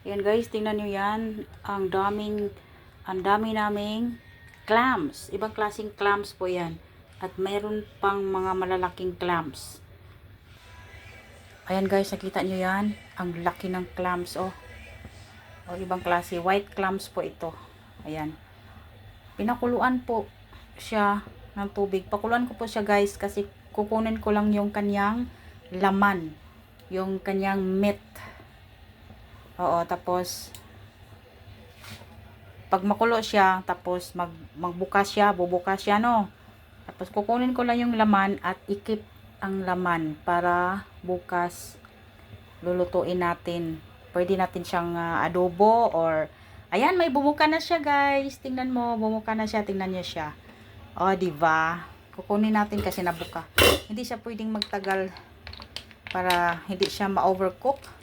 Ayan guys, tingnan nyo yan. Ang dami naming clams. Ibang klaseng clams po yan. At meron pang mga malalaking clams. Ayan guys, nakita nyo yan. Ang laki ng clams, oh. O, ibang klase. White clams po ito. Ayan. Pinakuluan po siya ng tubig. Pakuluan ko po siya guys kasi kukunin ko lang yung kanyang laman. Yung kanyang meat. Oo, tapos pag makulo siya, tapos magbukas siya, bubukas siya, no? Tapos kukunin ko lang yung laman at ikip ang laman para bukas lulutuin natin. Pwede natin siyang adobo or ayan, may bumuka na siya, guys. Tingnan mo, bumuka na siya, tingnan niyo siya. Oh, di ba? Kukunin natin kasi nabuka. Hindi siya pwedeng magtagal para hindi siya ma-overcook.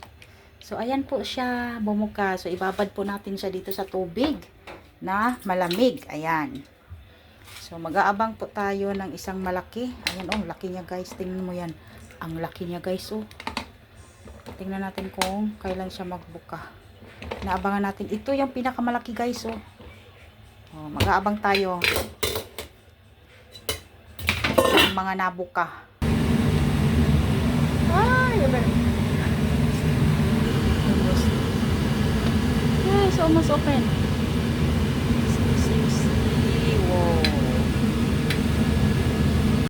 So, ayan po siya, bumuka. So, ibabad po natin siya dito sa tubig na malamig. Ayan. So, mag-aabang po tayo ng isang malaki. Ayan, oh, laki niya guys. Tingnan mo yan. Ang laki niya guys, oh. Tingnan natin kung kailan siya magbuka. Naabangan natin. Ito yung pinakamalaki guys, oh. Oh, mag-aabang tayo ng mga nabuka. Ay, yes, almost open.